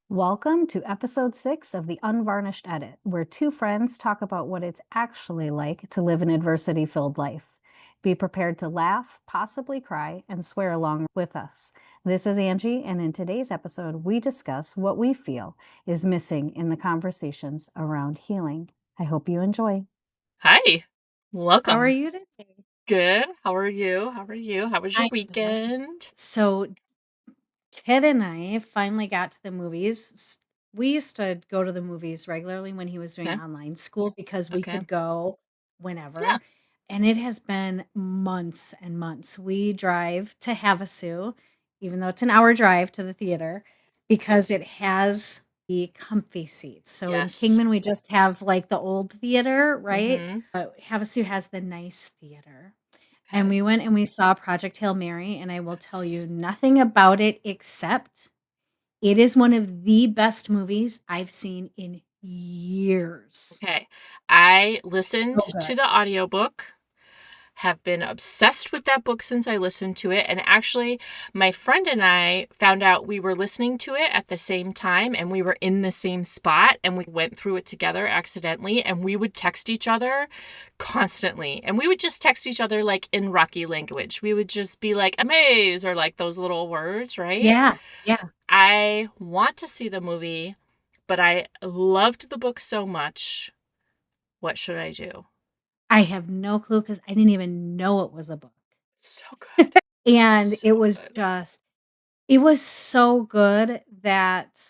Welcome to episode 6 of the Unvarnished Edit, where two friends talk about what it's actually like to live an adversity filled life. Be prepared to laugh, possibly cry, and swear along with us. This is Angie, and in today's episode, we discuss what we feel is missing in the conversations around healing. I hope you enjoy. Hi, How are welcome. you today? Good. How are you? How are you? How was your I weekend? So, Kid and I finally got to the movies. We used to go to the movies regularly when he was doing Okay. online school because we Okay. could go Yeah. whenever. And it has been months and months. We drive to Havasu, even though it's an hour drive to the theater, because it has the comfy seats. So in Yes. Kingman, we just have like the old theater, right? Mm-hmm. But Havasu has the nice theater. And Okay. we went and we saw Project Hail Mary, and I will tell you S- nothing about it except it is one of the best movies I've seen in years. Okay. I listened So good. to the audiobook. Have been obsessed with that book since I listened to it. And actually, my friend and I found out we were listening to it at the same time and we were in the same spot and we went through it together accidentally and we would text each other constantly. And we would just text each other like in Rocky language. We would just be like, amaze, or like those little words, right? Yeah, yeah. I want to see the movie, but I loved the book so much. What should I do? I have no clue because I didn't even know it was a book. So good. And So it was good. just it was so good that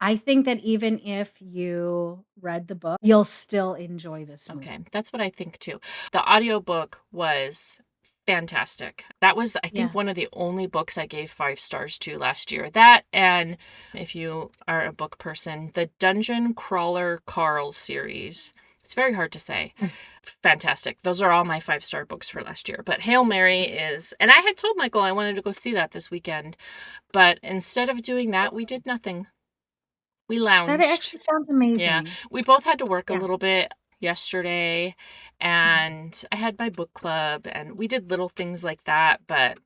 I think that even if you read the book, you'll still enjoy this Okay, movie. that's what I think too. The audiobook was fantastic. That was, I think, Yeah. one of the only books I gave 5 stars to last year. That, and if you are a book person, the Dungeon Crawler Carl series. It's very hard to say. Fantastic. Those are all my 5 star books for last year. But Hail Mary is, and I had told Michael I wanted to go see that this weekend. But instead of doing that, we did nothing. We That lounged. actually sounds Yeah, amazing. we both had to work a Yeah. little bit yesterday, Mhm. and I had my book club, and we did little things like that, but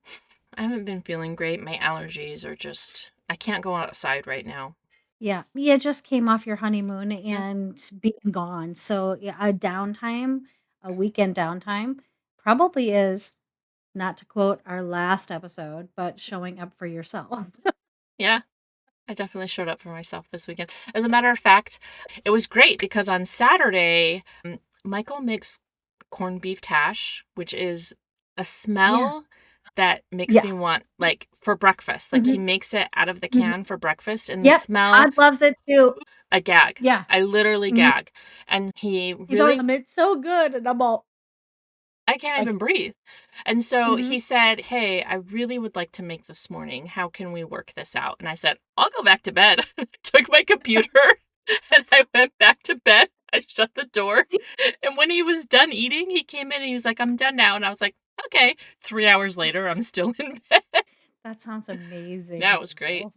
I haven't been feeling great. My allergies are just, I can't go outside right now. Yeah. You just came off your honeymoon Yeah. and being gone. So, yeah, a weekend downtime probably is, not to quote our last episode, but showing up for yourself. Yeah, I definitely showed up for myself this weekend. As a matter of fact, it was great because on Saturday, Michael makes corned beef hash, which is a Yeah. smell that makes Yeah. me want, like, for breakfast. Like, he Mhm. makes it out of the Mhm. can for breakfast, and the Yep. smell, Todd loves it too. I gag. Yeah. I literally Mhm. gag. And he He's always, really, "It's so good." And I'm all I can't like, even breathe. And so he mhm. said, "Hey, I really would like to make this morning. How can we work this out?" And I said, "I'll go back to bed." I took my computer and I went back to bed. I shut the door. And when he was done eating, he came in and he was like, "I'm done now." And I was like, "Okay." 3 hours later, I'm still in bed. That sounds Yeah, amazing it was great. though.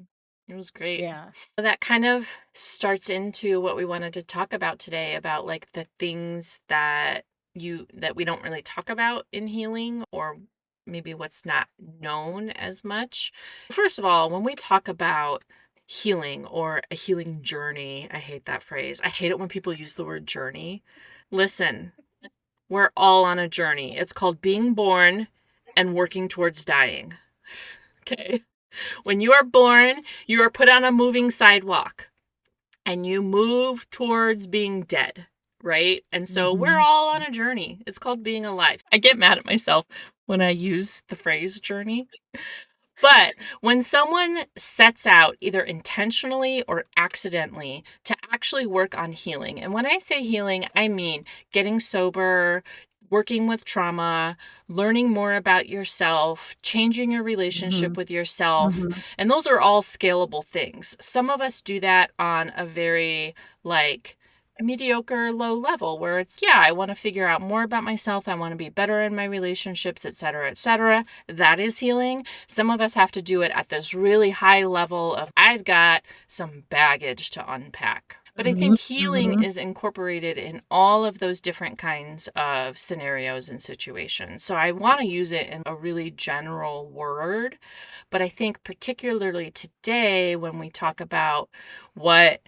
It was great. Yeah. So that kind of starts into what we wanted to talk about today, about like the things that we don't really talk about in healing, or maybe what's not known as much. First of all, when we talk about healing or a healing journey, I hate that phrase. I hate it when people use the word journey. Listen, we're all on a journey. It's called being born and working towards dying. Okay. When you are born, you are put on a moving sidewalk and you move towards being dead, right? And so we're Mhm. all on a journey. It's called being alive. I get mad at myself when I use the phrase journey. But when someone sets out, either intentionally or accidentally, to actually work on healing, and when I say healing, I mean getting sober, working with trauma, learning more about yourself, changing your relationship Mhm. with yourself, Mhm. and those are all scalable things. Some of us do that on a very, like, mediocre low level, where it's, yeah, I want to figure out more about myself, I want to be better in my relationships, etc., etc. That is healing. Some of us have to do it at this really high level of, I've got some baggage to unpack. But I Mhm, think healing mhm. is incorporated in all of those different kinds of scenarios and situations. So I want to use it in a really general word, but I think particularly today when we talk about what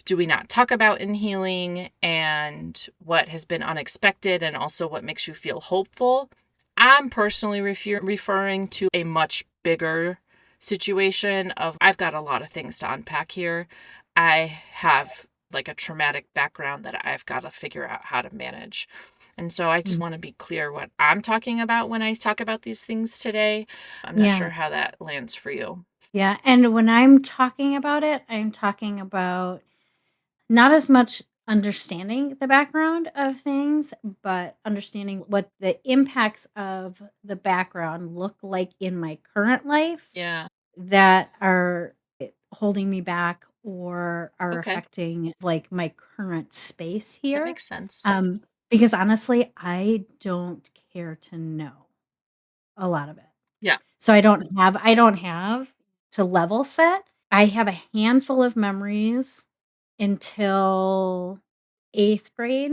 do we not talk about in healing and what has been unexpected and also what makes you feel hopeful, I'm personally referring to a much bigger situation of I've got a lot of things to unpack here. I have like a traumatic background that I've got to figure out how to manage. And so I just Mm. want to be clear what I'm talking about when I talk about these things today. I'm not Yeah, sure how that lands for you. yeah, and when I'm talking about it, I'm talking about not as much understanding the background of things, but understanding what the impacts of the background look like in my current life Yeah. that are holding me back or are Okay. affecting, like, my current space That here. makes sense. Um, because honestly, I don't care to know a lot of it. Yeah. So I don't have to level set. I have a handful of memories until 8th grade,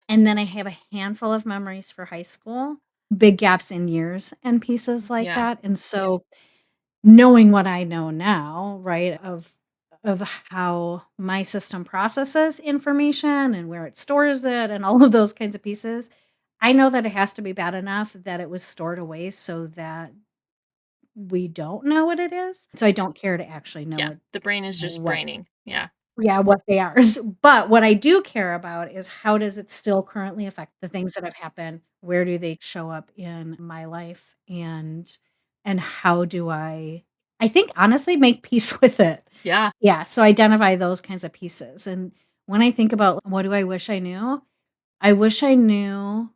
and then I have a handful of memories for high school, big gaps in years and pieces like Yeah. that, and so knowing what I know now, right, of how my system processes information and where it stores it and all of those kinds of pieces, I know that it has to be bad enough that it was stored away so that we don't know what it is. So I don't care to actually know Yeah. The brain is just what braining. Yeah. yeah, what they are. But what I do care about is how does it still currently affect the things that have happened? Where do they show up in my life? And how do I think honestly make peace with it. Yeah. Yeah, so identify those kinds of pieces. And when I think about what do I wish I knew? I wish I knew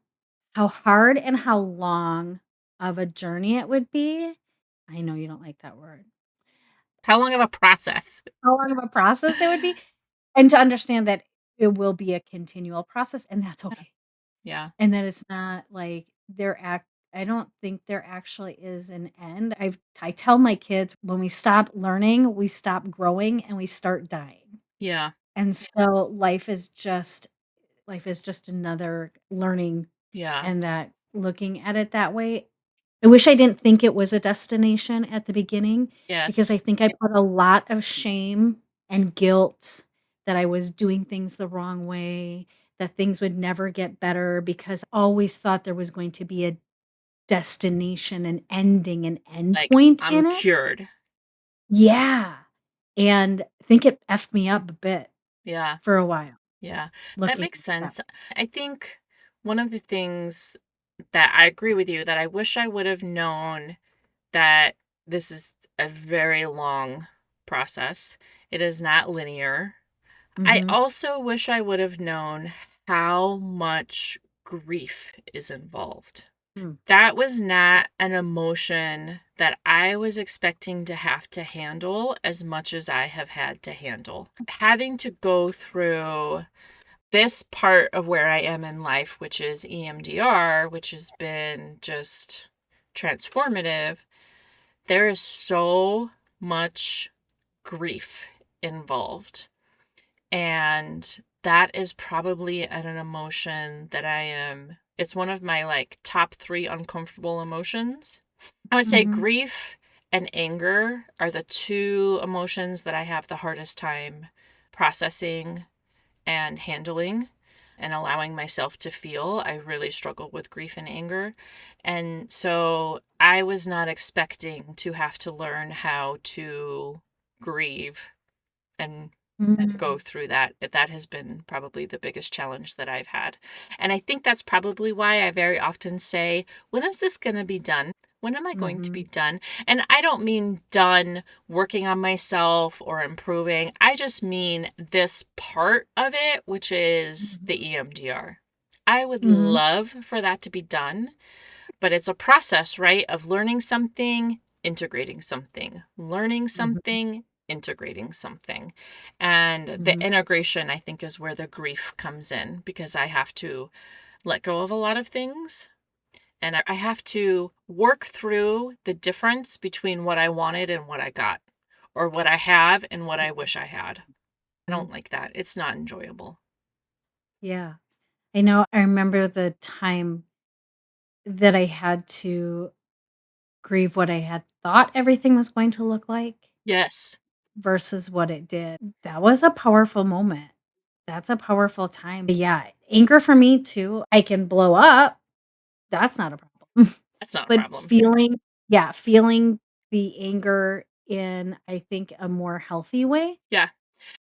how hard and how long of a journey it would be. I know you don't like that word. How long of a process? How long of a process it would be, and to understand that it will be a continual process, and that's Yeah. okay. Yeah. And that it's not like I don't think there actually is an end. I tell my kids when we stop learning, we stop growing and we start dying. Yeah. And so life is just another learning, Yeah. and that looking at it that way, I wish I didn't think it was a destination at the beginning because I Yes. think I put a lot of shame and guilt that I was doing things the wrong way, that things would never get better because I always thought there was going to be a destination, an ending, an Like, endpoint I'm in it. cured. Yeah. And I think it effed me up a bit Yeah. for a while Yeah. That looking makes at that. sense. I think one of the things that I agree with you that I wish I would have known that this is a very long process. It is not linear. I Mhm. also wish I would have known how much grief is involved. Mm. That was not an emotion that I was expecting to have to handle as much as I have had to handle. Having to go through this part of where I am in life, which is EMDR, which has been just transformative, there is so much grief involved. And that is probably an emotion that it's one of my like top 3 uncomfortable emotions. I would say Mhm. grief and anger are the 2 emotions that I have the hardest time processing and handling and allowing myself to feel. I really struggle with grief and anger. And so I was not expecting to have to learn how to grieve and go Mm. through that. That has been probably the biggest challenge that I've had. And I think that's probably why I very often say, when is this going to be done? When am I going to be Mhm. done? And I don't mean done working on myself or improving. I just mean this part of it, which is Mhm. the EMDR. I would Mhm. love for that to be done, but it's a process, right? Of learning something, integrating something, learning Mhm. something, integrating something. And the Mhm. integration, I think, is where the grief comes in because I have to let go of a lot of things. And I have to work through the difference between what I wanted and what I got, or what I have and what I wish I had. I don't like that. It's not enjoyable. Yeah. I know I remember the time that I had to grieve what I had thought everything was going to look like Yes. versus what it did. That was a powerful moment. That's a powerful time. But yeah, anger for me too. I can blow up. That's not a problem. That's not a But problem. feeling the anger in, I think, a more healthy way Yeah,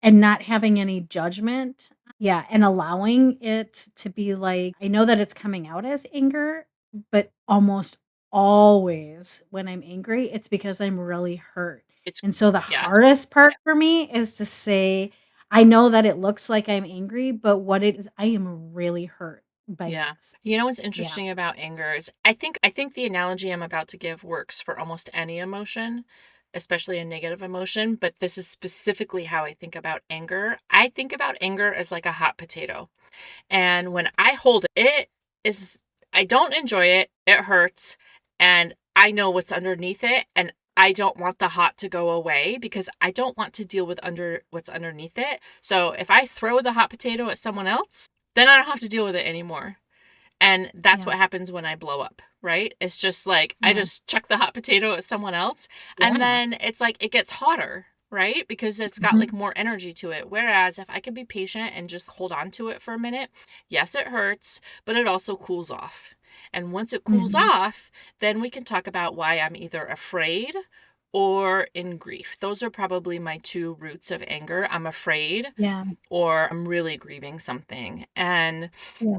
and not having any judgment. Yeah, and allowing it to be like, I know that it's coming out as anger, but almost always when I'm angry, it's because I'm really hurt. it's And so the yeah. hardest part for me is to say, I know that it looks like I'm angry, but what it is, I am really hurt by Yeah. this. You know what's Yeah. interesting about anger is I think the analogy I'm about to give works for almost any emotion, especially a negative emotion, but this is specifically how I think about anger. I think about anger as like a hot potato. And when I hold it, it is I don't enjoy it. It hurts and I know what's underneath it and I don't want the hot to go away because I don't want to deal with what's underneath it. So if I throw the hot potato at someone else, then I don't have to deal with it anymore. And that's Yeah. what happens when I blow up, right? It's just like I Yeah. just chuck the hot potato at someone else and Yeah. then it's like it gets hotter, right? Because it's got like Mhm. more energy to it. Whereas if I can be patient and just hold on to it for a minute, yes, it hurts, but it also cools off. And once it cools Mhm. off, then we can talk about why I'm either afraid or in grief. Those are probably my two roots of anger. I'm afraid Yeah. or I'm really grieving something. And Yeah.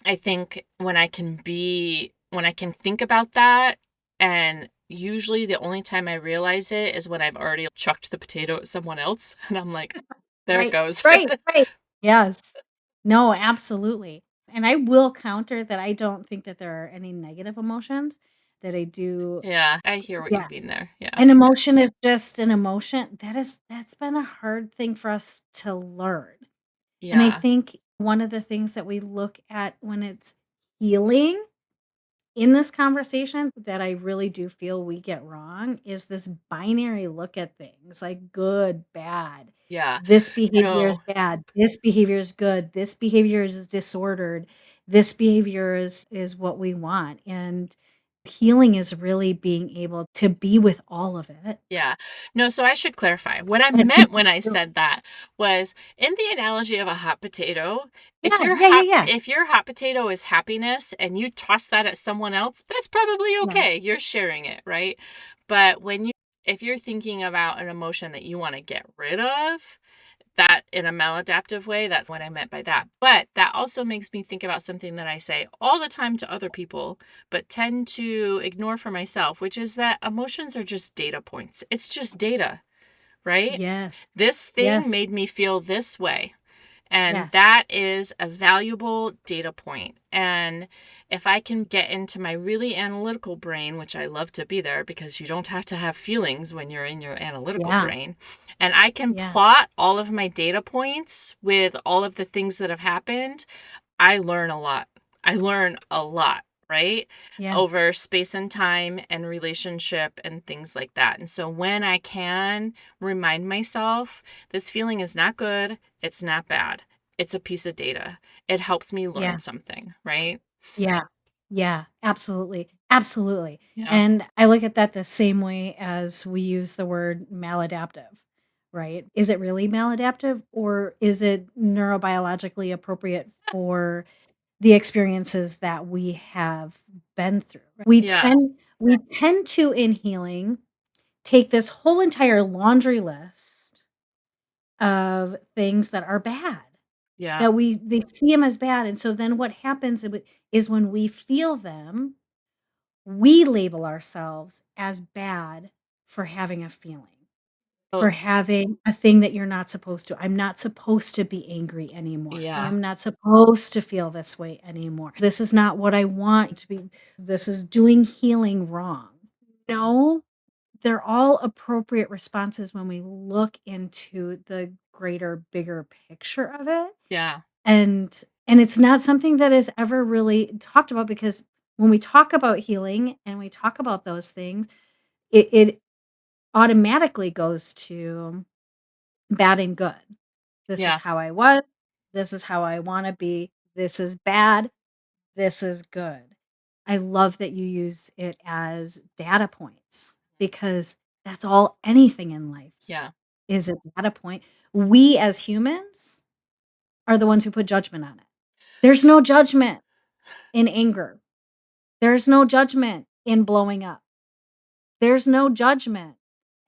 I think when I can think about that, and usually the only time I realize it is when I've already chucked the potato at someone else, and I'm like, "There it Right. goes." Right. Right. Yes. No, absolutely. And I will counter that I don't think that there are any negative emotions, that I do. Yeah, I hear what you Yeah. mean there. Yeah. An emotion is just an emotion. That's been a hard thing for us to learn. And I Yeah. think one of the things that we look at when it's healing in this conversation that I really do feel we get wrong is this binary look at things like good, bad. Yeah. This behavior is No. bad. This behavior is good. This behavior is disordered. This behavior is what we want. And healing is really being able to be with all of it Yeah. No, so I should clarify. What I and to meant be when I true. said that was in the analogy of a hot potato, Yeah, yeah, yeah, yeah. if your hot potato is happiness and you toss that at someone else, that's probably Yeah. okay. You're sharing it, right? But if you're thinking about an emotion that you want to get rid of, that in a maladaptive way, that's what I meant by that. But that also makes me think about something that I say all the time to other people, but tend to ignore for myself, which is that emotions are just data points. It's just data, right? Yes. This thing Yes. made me feel this way. And Yes. that is a valuable data point. And if I can get into my really analytical brain, which I love to be there because you don't have to have feelings when you're in your analytical Yeah. brain, and I can Yeah. plot all of my data points with all of the things that have happened, I learn a lot. I learn a lot, right? Yeah. Over space and time and relationship and things like that. And so when I can remind myself, this feeling is not good, it's not bad. It's a piece of data. It helps me Yeah. learn something, right? Yeah. Yeah, absolutely, absolutely, Yeah. and I look at that the same way as we use the word maladaptive, right? Is it really maladaptive, or is it neurobiologically appropriate for the experiences that we have been through? Yeah. We tend to, in healing, take this whole entire laundry list of things that are bad. Yeah. That they see them as bad, and so then what happens is when we feel them, we label ourselves as bad for having a feeling, Oh, for having a thing that you're not supposed to. I'm not supposed to be angry anymore. I yeah. am not supposed to feel this way anymore. This is not what I want to be. This is doing healing wrong. No, they're all appropriate responses when we look into the greater, bigger picture of it. Yeah. And it's not something that is ever really talked about because when we talk about healing and we talk about those things, it automatically goes to bad and good. This is Yeah. how I was. This is how I want to be. This is bad. This is good. I love that you use it as data points because that's all anything in life Yeah. is a data point. We as humans are the ones who put judgment on it. There's no judgment in anger. There's no judgment in blowing up. There's no judgment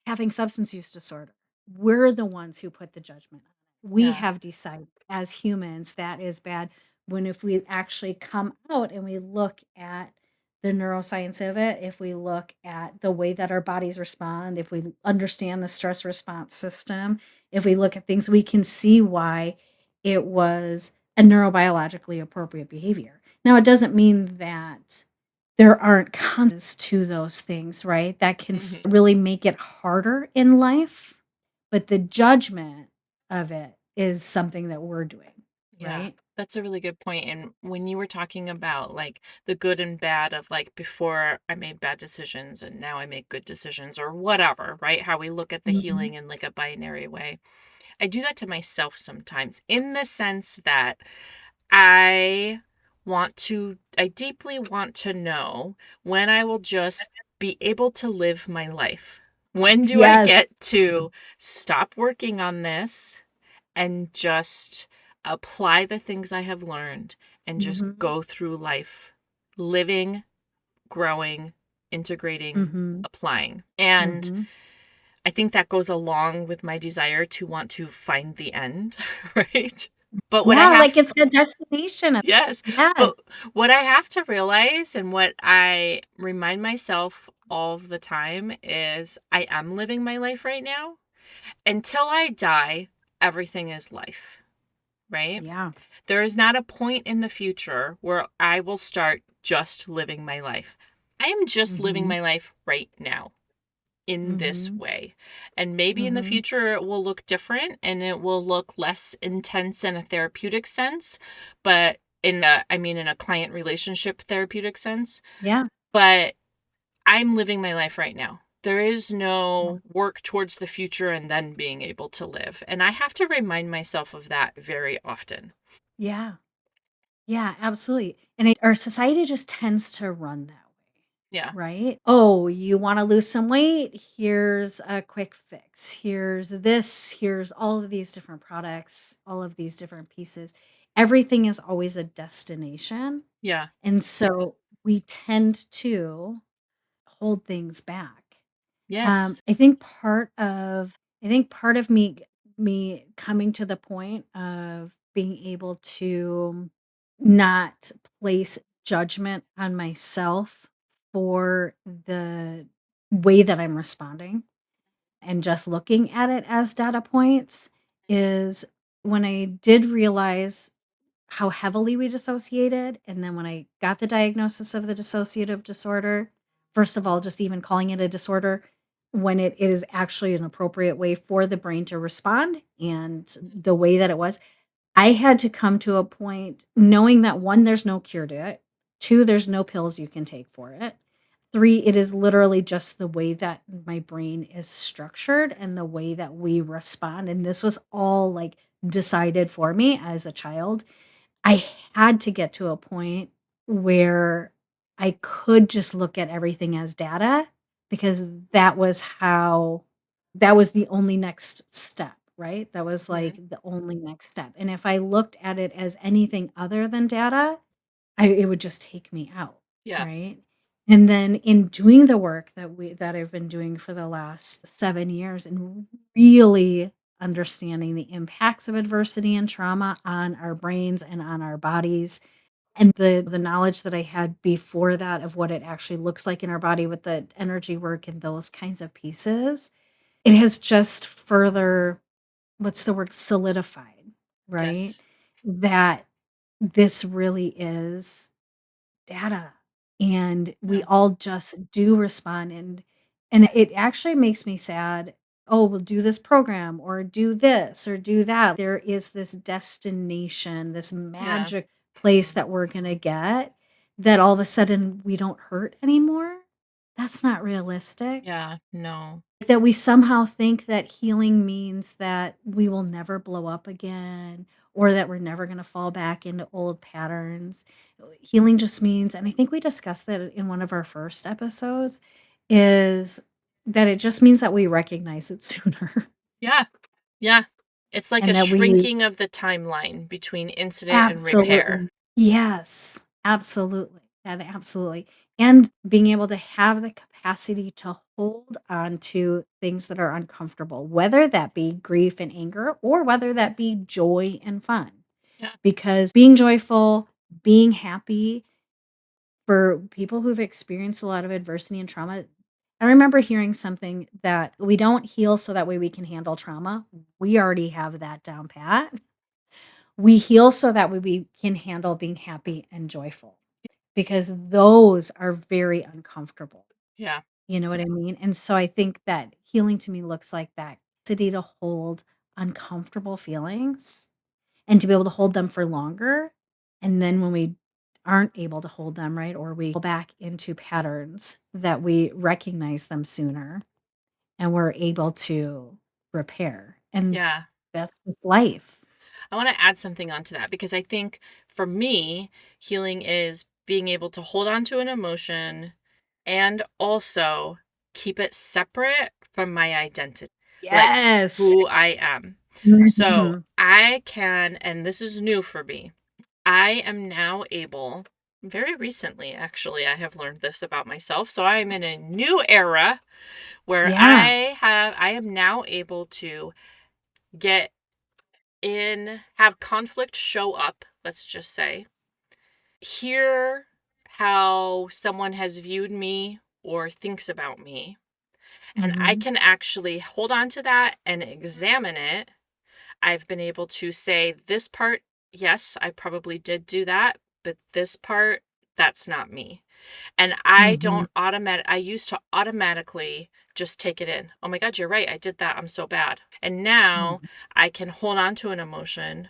having substance use disorder. We're the ones who put the judgment on it. We Yeah. have decided as humans that is bad when if we actually come out and we look at the neuroscience of it, if we look at the way that our bodies respond, if we understand the stress response system, if we look at things, we can see why it was a neurobiologically appropriate behavior. Now, it doesn't mean that there aren't consequences to those things, right? That can Mhm. really make it harder in life, but the judgment of it is something that we're doing, Yeah. right? That's a really good point. And when you were talking about like the good and bad of like before I made bad decisions and now I make good decisions or whatever, right? How we look at the Mhm. healing in like a binary way. I do that to myself sometimes in the sense that I I deeply want to know when I will just be able to live my life. When do I Yes. get to stop working on this and just apply the things I have learned and just Mhm. go through life living, growing, integrating, Mhm. applying. And Mhm. I think that goes along with my desire to want to find the end, right? But what I Yeah, like have it's a destination of Yes, yeah. but what I have to realize and what I remind myself all of the time is I am living my life right now. Until I die, everything is life, right? Yeah. There is not a point in the future where I will start just living my life. I am just living Mhm. my life right now in this Mhm. way. And maybe in the Mhm. future it will look different and it will look less intense in a therapeutic sense, but in a client relationship therapeutic sense, Yeah. but I'm living my life right now. There is Yeah. no work towards the future and then being able to live. And I have to remind myself of that very often. Yeah. Yeah, absolutely. And our society just tends to run that way, Yeah. right? Oh, you want to lose some weight? Here's a quick fix. Here's this. Here's all of these different products, all of these different pieces. Everything is always a destination. Yeah. And so we tend to hold things back. Yes. I think part of me coming to the point of being able to not place judgment on myself for the way that I'm responding and just looking at it as data points is when I did realize how heavily we dissociated, and then when I got the diagnosis of the dissociative disorder, first of all, just even calling it a disorder when it is actually an appropriate way for the brain to respond and the way that it was, I had to come to a point knowing that 1, there's no cure to it. 2, there's no pills you can take for it. 3, it is literally just the way that my brain is structured and the way that we respond. And this was all like decided for me as a child. I had to get to a point where I could just look at everything as data because that was the only next step, right? That was Mhm. like the only next step. And if I looked at it as anything other than data, it would just take me out, Yeah. right? And then in doing the work that I've been doing for the last 7 years and really understanding the impacts of adversity and trauma on our brains and on our bodies and the knowledge that I had before that of what it actually looks like in our body with the energy work and those kinds of pieces, it has just further what's the word? Solidified, right? Yes. That this really is data, and we Yeah. all just do respond, and it actually makes me sad. Oh, we'll do this program or do this or do that. There is this destination, this Yeah. magic place that we're gonna get that all of a sudden we don't hurt anymore. That's not realistic. Yeah, no. That we somehow think that healing means that we will never blow up again or that we're never gonna fall back into old patterns. Healing just means, and I think we discussed that in one of our first episodes, is that it just means that we recognize it sooner Yeah, yeah. It's like a and that we shrinking of the timeline between incident and repair. absolutely. Yes, absolutely, and absolutely. And being able to have the capacity to hold on to things that are uncomfortable, whether that be grief and anger or whether that be joy and fun. Yeah, Because being joyful, being happy for people who've experienced a lot of adversity and trauma, I remember hearing something that we don't heal so that way we can handle trauma. We already have that down pat. We heal so that way we can handle being happy and joyful because those are very uncomfortable. yeah, You know what I mean? And so I think that healing to me looks like that capacity to hold uncomfortable feelings and to be able to hold them for longer. And then when we aren't able to hold them, right, or we go back into patterns, that we recognize them sooner and we're able to repair. And yeah. that's just life. I want to add something onto that because I think for me, healing is being able to hold on to an emotion and also keep it separate from my identity, like Yes. who I am. So Mhm. I can, and this is new for me, I am now able, very recently actually, I have learned this about myself. So I am in a new era where Yeah. I am now able to get have conflict show up, let's just say, hear how someone has viewed me or thinks about me, and I Mhm. can actually hold on to that and examine it. I've been able to say, this part, yes, I probably did do that, but this part, that's not me. And Mhm. I used to automatically just take it in. Oh my God, you're right. I did that. I'm so bad. And now Mhm. I can hold on to an emotion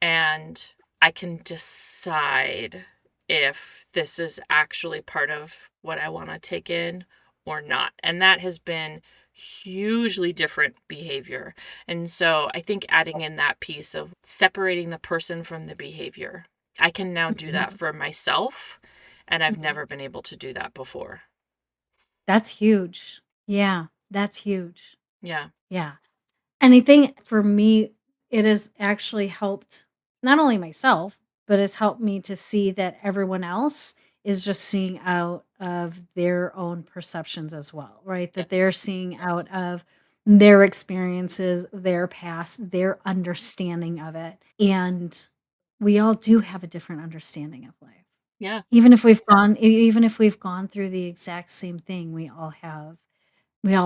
and I can decide if this is actually part of what I want to take in or not. And that has been hugely different behavior. And so I think adding in that piece of separating the person from the behavior, I can now do that Mhm. for myself. And I've Mhm. never been able to do that before. That's huge. Yeah, that's huge. Yeah. Yeah. And I think for me, it has actually helped not only myself, but it's helped me to see that everyone else is just seeing out of their own perceptions as well, right? That they're Yes. seeing out of their experiences, their past, their understanding of it. And we all do have a different understanding of life. Yeah. Even if we've gone through the exact same thing, we all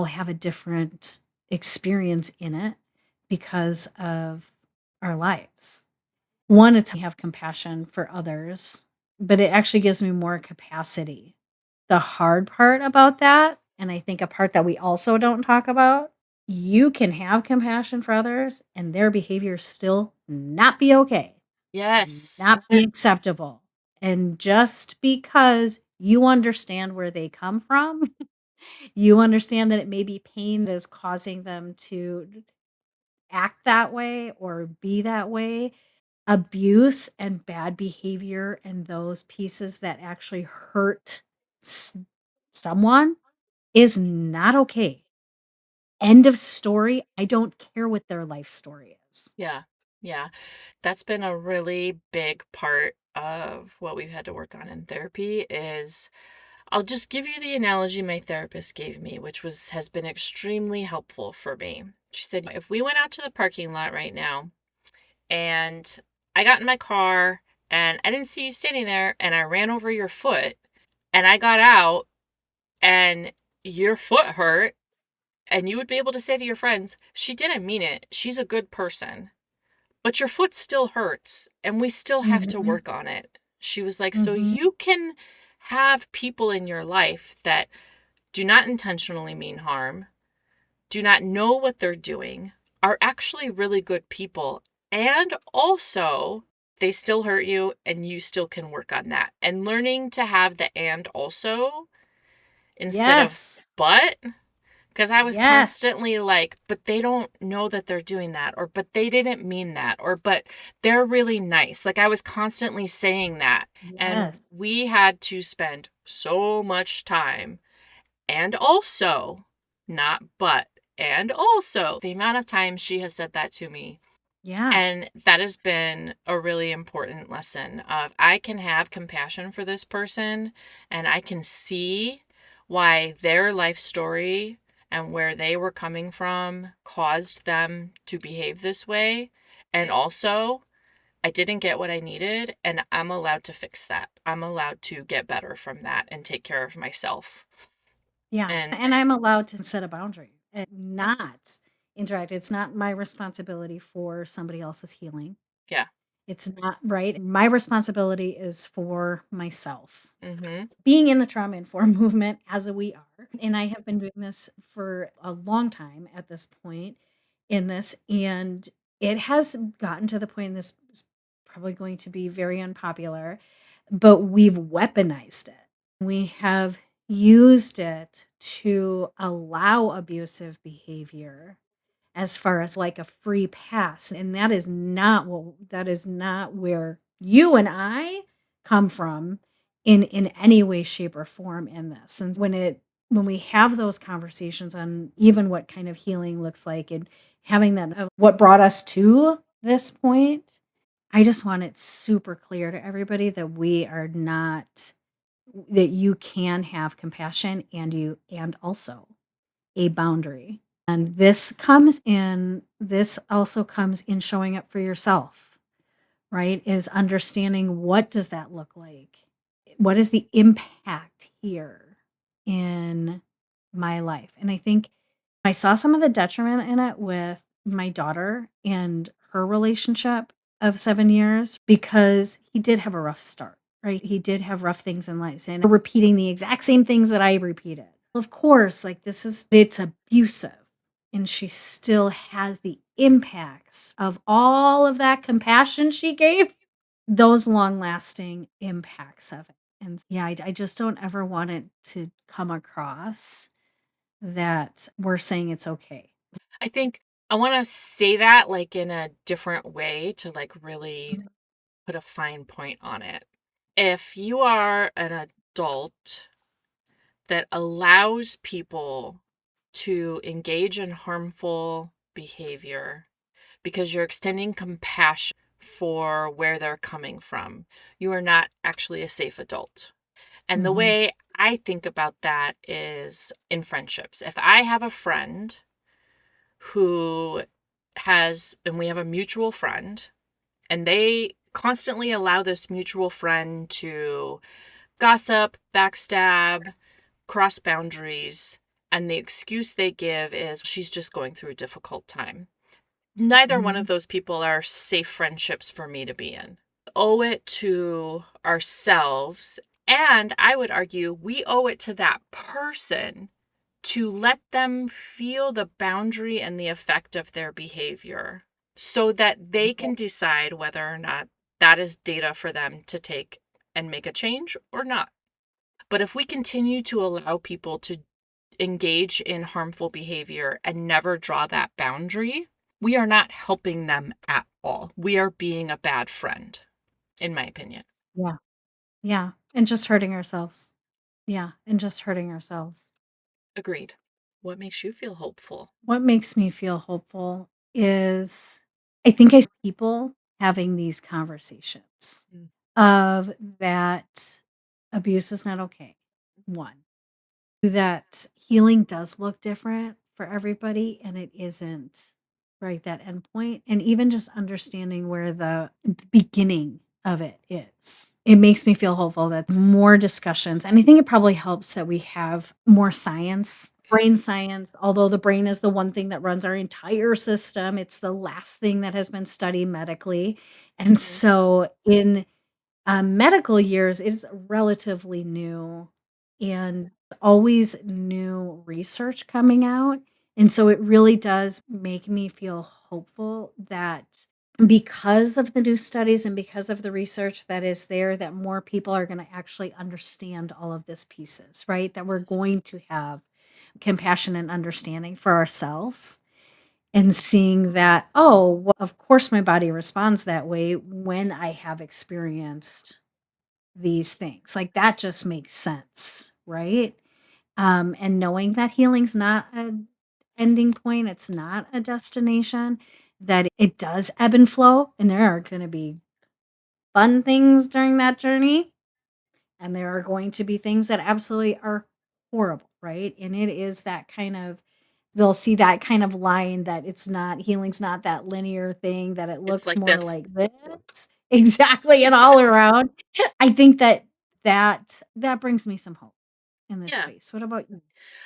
have a different experience in it because of our lives. One, it's we have compassion for others, but it actually gives me more capacity. The hard part about that, and I think a part that we also don't talk about, you can have compassion for others and their behavior still not be okay, Yes. not be acceptable. And just because you understand where they come from, you understand that it may be pain that is causing them to act that way or be that way. Abuse and bad behavior and those pieces that actually hurt s- someone is not okay. End of story. I don't care what their life story is. Yeah. Yeah. That's been a really big part of what we've had to work on in therapy is I'll just give you the analogy my therapist gave me, which has been extremely helpful for me. She said, if we went out to the parking lot right now and I got in my car and I didn't see you standing there and I ran over your foot and I got out and your foot hurt and you would be able to say to your friends, she didn't mean it. She's a good person. But your foot still hurts, and we still have to Mhm, work on it. She was like, so mhm, you can have people in your life that do not intentionally mean harm, do not know what they're doing, are actually really good people, and also they still hurt you, and you still can work on that. And learning to have the and also instead of Yes. but. Because I was Yes. constantly like, but they don't know that they're doing that, or but they didn't mean that, or but they're really nice. Like I was constantly saying that. And Yes. we had to spend so much time, and also, not but, and also the amount of times she has said that to me. Yeah. And that has been a really important lesson of I can have compassion for this person and I can see why their life story and where they were coming from caused them to behave this way. And also, I didn't get what I needed, and I'm allowed to fix that. I'm allowed to get better from that and take care of myself. Yeah, And and I'm allowed to set a boundary and not interact. It's not my responsibility for somebody else's healing. yeah. It's not right. My responsibility is for myself. Mhm. Being in the trauma informed movement as we are, and I have been doing this for a long time at this point in this, and it has gotten to the point, and this is probably going to be very unpopular, but we've weaponized it. We have used it to allow abusive behavior as far as like a free pass. And that is not where you and I come from in any way, shape, or form in this. And when we have those conversations on even what kind of healing looks like and having that of what brought us to this point, I just want it super clear to everybody that we are not that you can have compassion and also a boundary. And this also comes in showing up for yourself, right? Is understanding what does that look like? What is the impact here in my life? And I think I saw some of the detriment in it with my daughter and her relationship of 7 years because he did have a rough start, right? He did have rough things in life and repeating the exact same things that I repeated. Of course, like it's abusive and she still has the impacts of all of that compassion she gave, those long lasting impacts of it. And yeah, I just don't ever want it to come across that we're saying it's okay. I think I want to say that like in a different way to like really put a fine point on it. If you are an adult that allows people to engage in harmful behavior because you're extending compassion for where they're coming from, you are not actually a safe adult. And the Mhm. way I think about that is in friendships. If I have a friend who and we have a mutual friend, and they constantly allow this mutual friend to gossip, backstab, cross boundaries, and the excuse they give is she's just going through a difficult time. Neither one of Mhm. those people are safe friendships for me to be in. Owe it to ourselves, and I would argue we owe it to that person to let them feel the boundary and the effect of their behavior so that they can decide whether or not that is data for them to take and make a change or not. But if we continue to allow people to engage in harmful behavior and never draw that boundary, we are not helping them at all. We are being a bad friend, in my opinion. Yeah. Yeah, and just hurting ourselves. Yeah, and just hurting ourselves. Agreed. What makes you feel hopeful? What makes me feel hopeful is I think I see people having these conversations Mm. of that abuse is not okay. One, that healing does look different for everybody and it isn't right that endpoint. And even just understanding where the beginning of it is, it makes me feel hopeful that more discussions, and I think it probably helps that we have more science, brain science, although the brain is the one thing that runs our entire system. It's the last thing that has been studied medically. And Mhm. so in medical years, it's relatively new and always new research coming out. And so it really does make me feel hopeful that because of the new studies and because of the research that is there, that more people are going to actually understand all of this pieces, right? That we're Yes. going to have compassion and understanding for ourselves and seeing that, oh, well, of course my body responds that way when I have experienced these things. Like that just makes sense, right? And knowing that healing's not an ending point, it's not a destination, that it does ebb and flow, and there are going to be fun things during that journey, and there are going to be things that absolutely are horrible, right? And it is that kind of, they'll see that kind of line that it's not, healing's not that linear thing, that it It's looks like more this. like this. Exactly. And all around. I think that brings me some hope in this Yeah. space. What about you?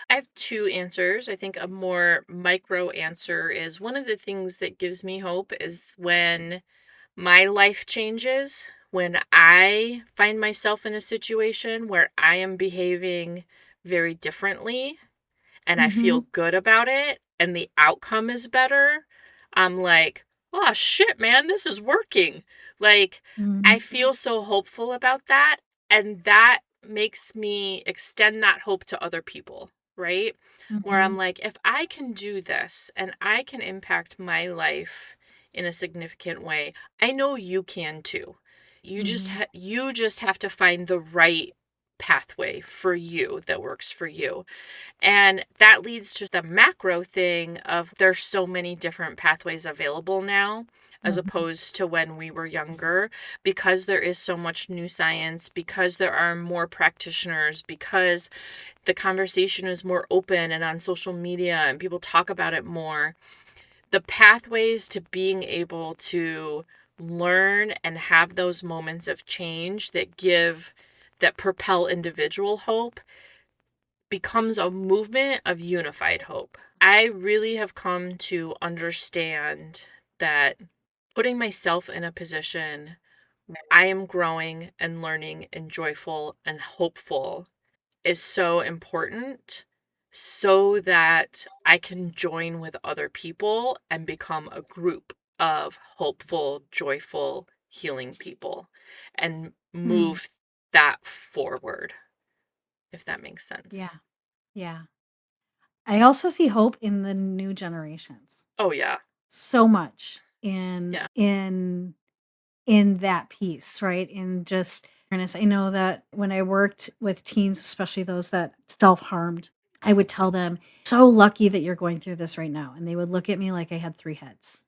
I have two answers. I think a more micro answer is one of the things that gives me hope is when my life changes, when I find myself in a situation where I am behaving very differently and I feel Mhm. good about it and the outcome is better, I'm like, oh shit, man, this is working. Like, I Mhm. feel so hopeful about that. And that makes me extend that hope to other people, right? Where I'm Mhm. like, if I can do this and I can impact my life in a significant way, I know you can too. Mhm. You just have to find the right pathway for you that works for you. And that leads to the macro thing of there's so many different pathways available now as Mhm. opposed to when we were younger because there is so much new science, because there are more practitioners, because the conversation is more open and on social media and people talk about it more. The pathways to being able to learn and have those moments of change that propel individual hope becomes a movement of unified hope. I really have come to understand that putting myself in a position where I am growing and learning and joyful and hopeful is so important so that I can join with other people and become a group of hopeful, joyful, healing people and Mm. move that forward, if that makes sense. Yeah. Yeah. I also see hope in the new generations. Oh, yeah. So much in Yeah. that piece, right? In just awareness. I know that when I worked with teens, especially those that self-harmed, I would tell them, "So lucky that you're going through this right now." And they would look at me like I had 3 heads.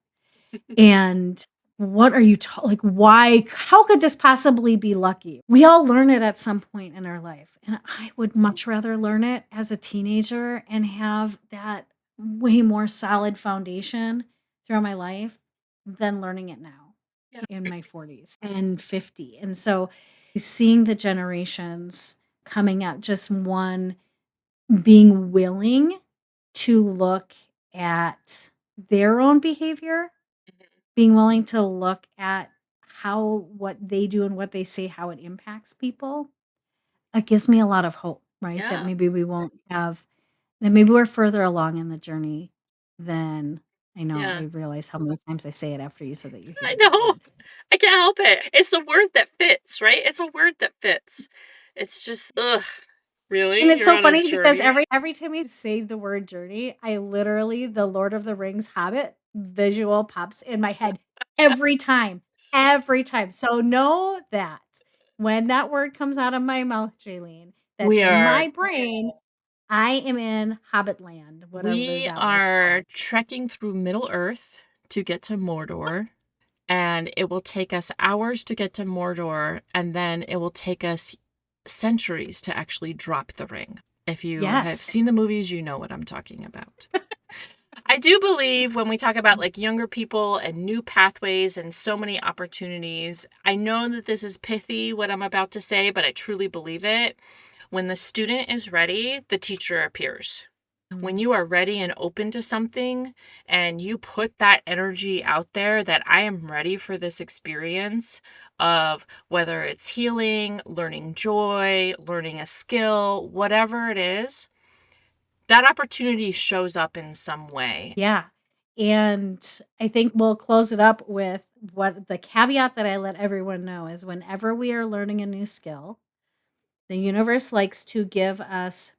And what are you like, why, how could this possibly be lucky? We all learn it at some point in our life. And I would much rather learn it as a teenager and have that way more solid foundation throughout my life than learning it now Yeah. in my 40s and 50. And so seeing the generations coming up, just one being willing to look at their own behavior, Mhm. being willing to look at how what they do and what they say, how it impacts people, it gives me a lot of hope, right? That Yeah. maybe we won't have, that maybe we're further along in the journey than, I know I Yeah. realize how many times I say it after you said that you I hated that know. word. I can't help it. It's a word that fits, right? It's a word that fits. It's just, ugh, And really? it's You're so on a funny because journey? every time we say the word journey, I literally, the Lord of the Rings Hobbit visual pops in my head every time, every time. So know that when that word comes out of my mouth, Jaylene, that We in are my brain, I am in Hobbit land, whatever we that was are called. trekking through Middle Earth to get to Mordor, and it will take us hours to get to Mordor, and then it will take us centuries to actually drop the ring. If you have Yes. seen the movies, you know what I'm talking about. I do believe when we talk about like younger people and new pathways and so many opportunities, I know that this is pithy what I'm about to say, but I truly believe it. When the student is ready, the teacher appears. When Mm. you are ready and open to something and you put that energy out there that I am ready for this experience of whether it's healing, learning joy, learning a skill, whatever it is, that opportunity shows up in some way. Yeah. And I think we'll close it up with what the caveat that I let everyone know is whenever we are learning a new skill, the universe likes to give us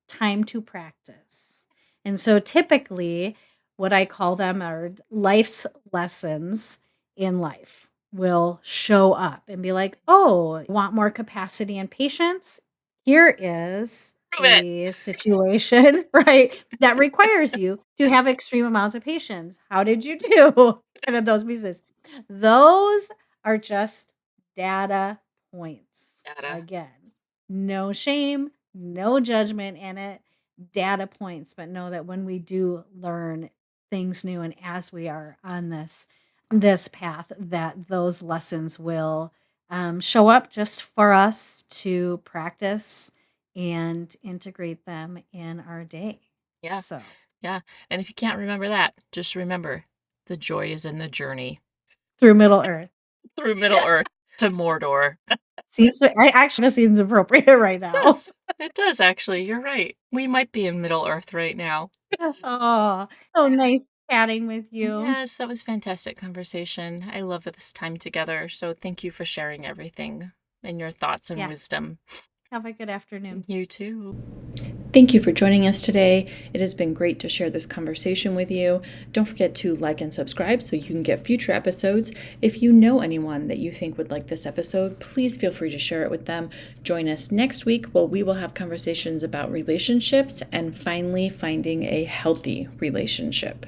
time to practice. And so typically, what I call them are life's lessons in life will show up and be like, oh, want more capacity and patience? Here is Prove it. a situation, right, that requires you to have extreme amounts of patience. How did you do? Kind of those pieces. Those are just data points. Data. Again, no shame, no judgment in it, data points, but know that when we do learn things new and as we are on this path, that those lessons will show up just for us to practice and integrate them in our day. Yeah. So Yeah. And if you can't remember that, just remember the joy is in the journey through Middle Earth. through Middle Earth to Mordor. I actually seems appropriate right It now. does. It does actually. You're right. We might be in Middle Earth right now. Oh, so nice chatting with you. Yes, that was fantastic conversation. I love this time together. So thank you for sharing everything and your thoughts and Yeah. wisdom. Have a good afternoon. You too. Thank you for joining us today. It has been great to share this conversation with you. Don't forget to like and subscribe so you can get future episodes. If you know anyone that you think would like this episode, please feel free to share it with them. Join us next week where we will have conversations about relationships and finally finding a healthy relationship.